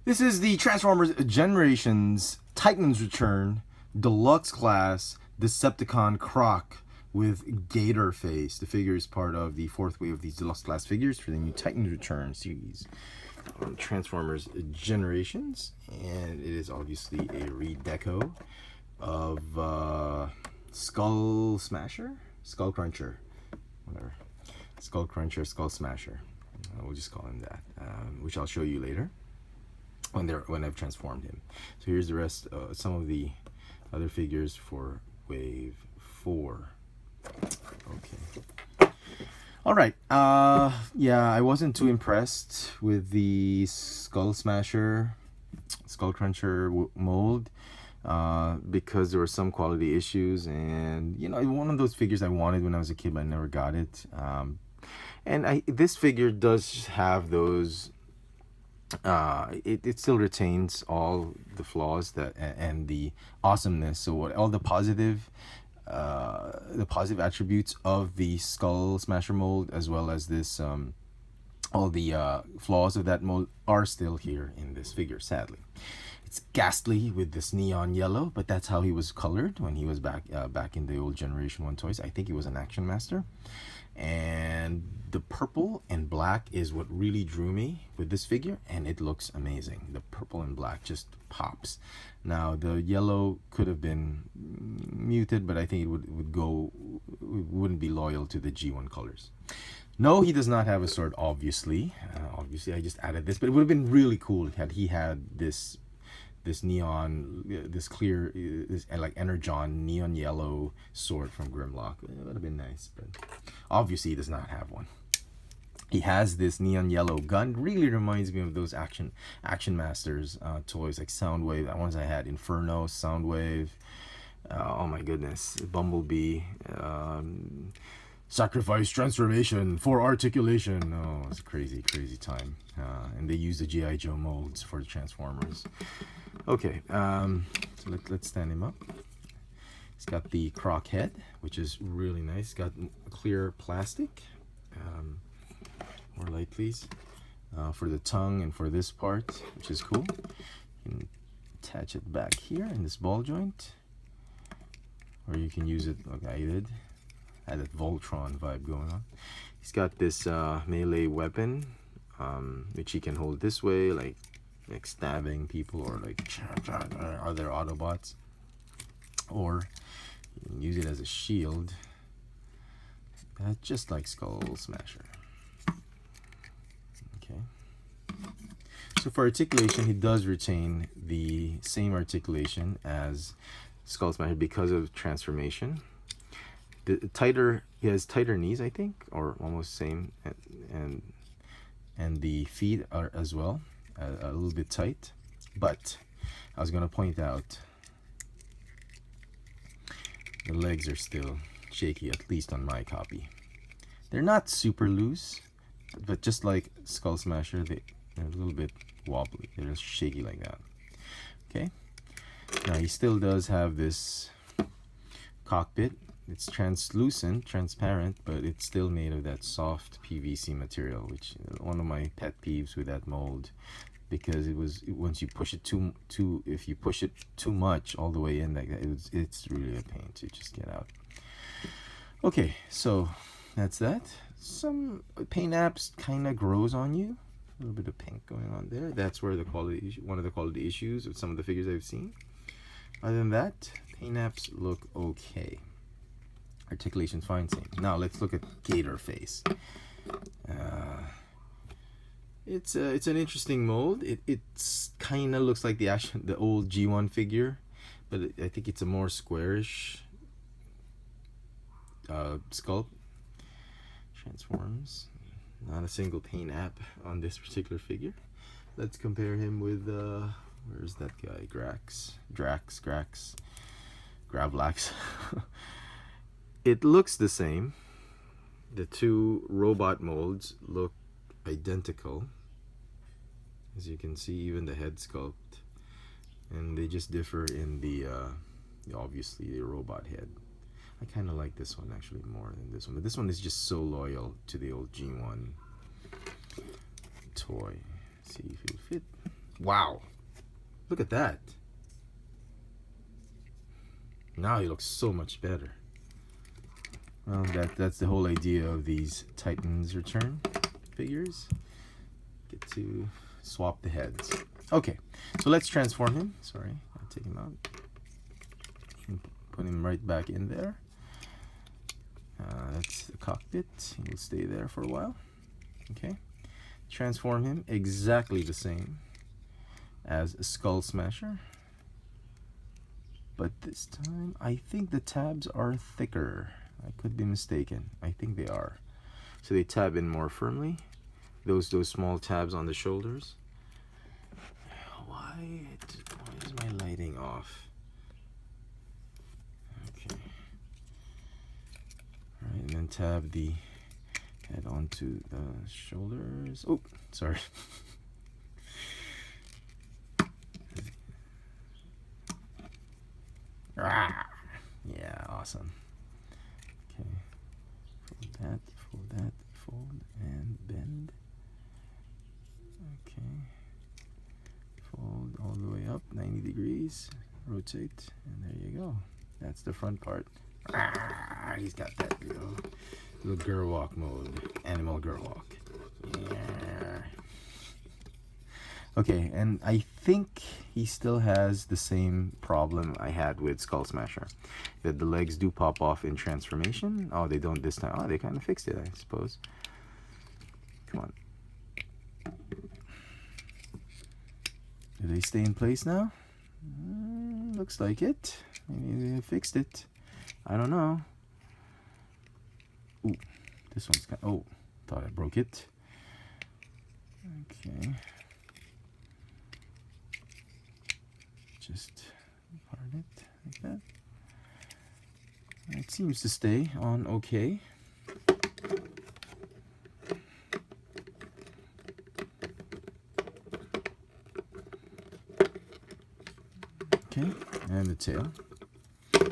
This is the Transformers Generations Titan's Return Deluxe Class Decepticon Krok with Gator Face. The figure is part of the fourth wave of these Deluxe Class figures for the new Titan's Return series on Transformers Generations. And it is obviously a redeco of Skullsmasher? Skullcruncher. Whatever. Skullcruncher, Skullsmasher. We'll just call him that, which I'll show you later when I've transformed him. So here's the rest, some of the other figures for Wave 4. Okay. All right. Yeah, I wasn't too impressed with the Skullsmasher, Skullcruncher mold because there were some quality issues, and you know, one of those figures I wanted when I was a kid, but I never got it. And this figure does have those. It still retains all the flaws that and the awesomeness. So what all the positive attributes of the Skullsmasher mold, as well as this all the flaws of that mold are still here in this figure. Sadly, it's ghastly with this neon yellow, but that's how he was colored when he was back in the old Generation 1 toys. I think he was an Action Master. And the purple and black is what really drew me with this figure, and it looks amazing. The purple and black just pops. Now the yellow could have been muted, but I think it wouldn't be loyal to the G1 colors. No, he does not have a sword, obviously. Obviously I just added this, but it would have been really cool had he had this neon, this clear, this like Energon neon yellow sword from Grimlock. It would have been nice, but obviously he does not have one. He has this neon yellow gun. Really reminds me of those Action Masters toys, like Soundwave. That ones I had, Inferno, Soundwave. Oh my goodness, Bumblebee. Sacrifice transformation for articulation. Oh, it's a crazy time. And they use the G.I. Joe molds for the Transformers. Okay, so let's stand him up. He's got the Krok head, which is really nice. He's got clear plastic. More light, please. For the tongue and for this part, which is cool. You can attach it back here in this ball joint, or you can use it like I did. Had that Voltron vibe going on. He's got this melee weapon, which he can hold this way, like stabbing people, or like other Autobots, or you can use it as a shield, just like Skullsmasher. Okay. So for articulation, he does retain the same articulation as Skullsmasher because of transformation. He has tighter knees, I think, or almost same, and the feet are as well a little bit tight. But I was going to point out the legs are still shaky, at least on my copy. They're not super loose, but just like Skullsmasher, they're a little bit wobbly. They're just shaky like that. Okay. Now he still does have this cockpit. It's translucent, transparent, but it's still made of that soft PVC material, which is one of my pet peeves with that mold, because once you push it if you push it too much all the way in like that, it's really a pain to just get out. Okay, so that's that. Some paint apps kind of grows on you. A little bit of pink going on there. That's where one of the quality issues of some of the figures I've seen. Other than that, paint apps look okay. Articulation's fine, same. Now let's look at Gator Face. It's an interesting mold. It's kind of looks like the old G1 figure, but I think it's a more squarish sculpt. Transforms. Not a single paint app on this particular figure. Let's compare him with where's that guy? Grax, Gravlax. It looks the same. The two robot molds look identical. As you can see, even the head sculpt. And they just differ in the obviously the robot head. I kind of like this one actually more than this one. But this one is just so loyal to the old G1 toy. See if it'll fit. Wow. Look at that. Now he looks so much better. Well, that's the whole idea of these Titans Return figures. Get to swap the heads. Okay, so let's transform him. Sorry, I'll take him out. Put him right back in there. That's the cockpit. He will stay there for a while. Okay, transform him exactly the same as a Skullsmasher, but this time I think the tabs are thicker. I could be mistaken. I think they are. So they tab in more firmly. Those small tabs on the shoulders. Why is my lighting off? Okay. All right, and then tab the head onto the shoulders. Oh, sorry. Yeah, awesome. Okay, fold that, fold, and bend. Okay, fold all the way up 90 degrees, rotate, and there you go. That's the front part. He's got that little girl walk mode, animal girl walk. Yeah. Okay, and I think he still has the same problem I had with Skullsmasher, that the legs do pop off in transformation. Oh, they don't this time. Oh, they kind of fixed it, I suppose. Come on. Do they stay in place now? Looks like it. Maybe they fixed it. I don't know. Ooh, this one's kind of, oh, thought I broke it. Okay. Just part it like that. It seems to stay on okay. Okay, and the tail.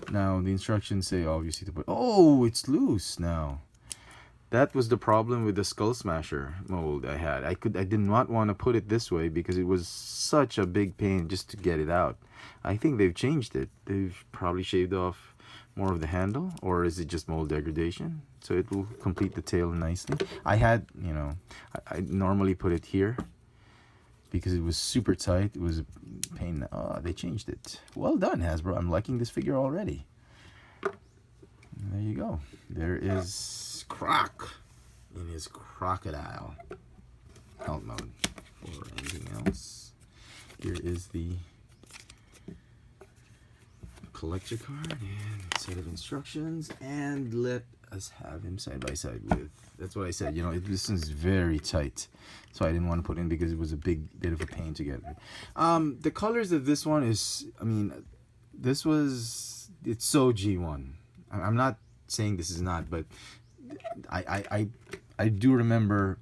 Now the instructions say obviously to put, oh, it's loose now. That was the problem with the Skullsmasher mold I had. I did not want to put it this way because it was such a big pain just to get it out. I think they've changed it. They've probably shaved off more of the handle, or is it just mold degradation? So it will complete the tail nicely. I had, you know, I normally put it here because it was super tight. It was a pain. Oh, they changed it. Well done, Hasbro. I'm liking this figure already. There you go. There is Krok in his crocodile out mode. Or anything else, here is the collector card and set of instructions, and let us have him side by side with, that's what I said, you know, this is very tight, so I didn't want to put in because it was a big bit of a pain to get rid. The colors of this one is, I mean, this was, it's so G1. I'm not saying this is not, but I do remember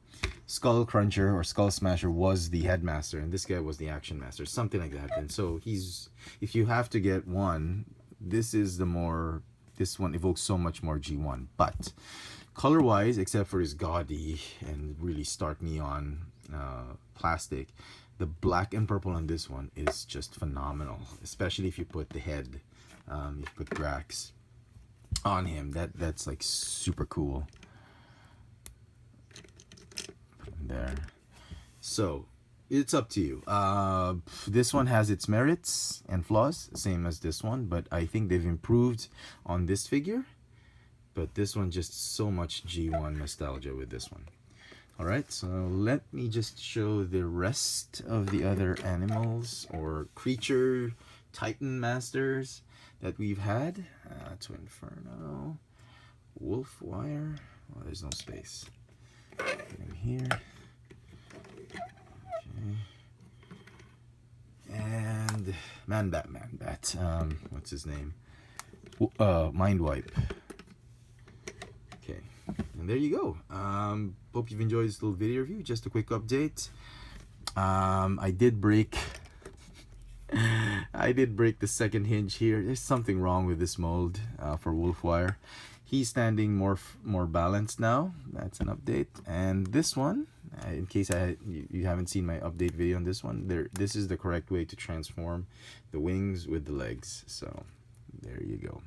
Skullcruncher or Skullsmasher was the headmaster, and this guy was the action master, something like that. And so he's, if you have to get one, this is the more, this one evokes so much more G1. But color wise, except for his gaudy and really stark neon plastic, the black and purple on this one is just phenomenal, especially if you put the head, if you put Grax on him. That's like super cool. There. So it's up to you. This one has its merits and flaws, same as this one, but I think they've improved on this figure. But this one, just so much G1 nostalgia with this one. Alright, so let me just show the rest of the other animals or creature Titan Masters that we've had. Twinferno, Wolf Wire. Oh, there's no space. Put him here. Okay. And Man-Bat. What's his name? Mindwipe. Okay, and there you go. Hope you've enjoyed this little video review. Just a quick update. I did break the second hinge here. There's something wrong with this mold for Wolfwire. He's standing more balanced now. That's an update. And this one, In case you haven't seen my update video on this one, this is the correct way to transform the wings with the legs. So there you go.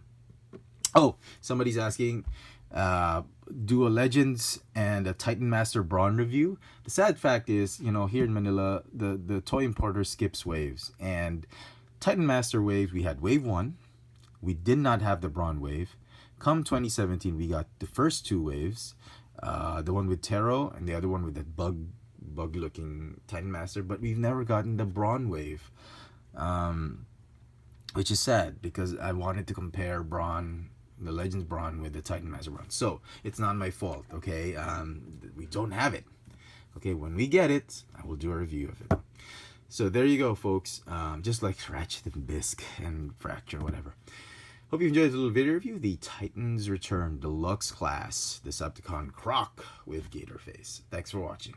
Oh, somebody's asking, do a Legends and a Titan Master Brawn review. The sad fact is, you know, here in Manila, the toy importer skips waves. And Titan Master waves, we had wave 1. We did not have the Brawn wave. Come 2017, we got the first 2 waves. The one with Taro and the other one with that bug-looking Titan Master. But we've never gotten the Brawn wave. Which is sad, because I wanted to compare Brawn, the Legends Brawn, with the Titan Master Brawn. So it's not my fault, okay? We don't have it. Okay, when we get it, I will do a review of it. So there you go, folks. Just like Ratchet and Bisque and Fracture, whatever. Hope you enjoyed the little video review. The Titans Return Deluxe Class Decepticon Krok with Gator Face. Thanks for watching.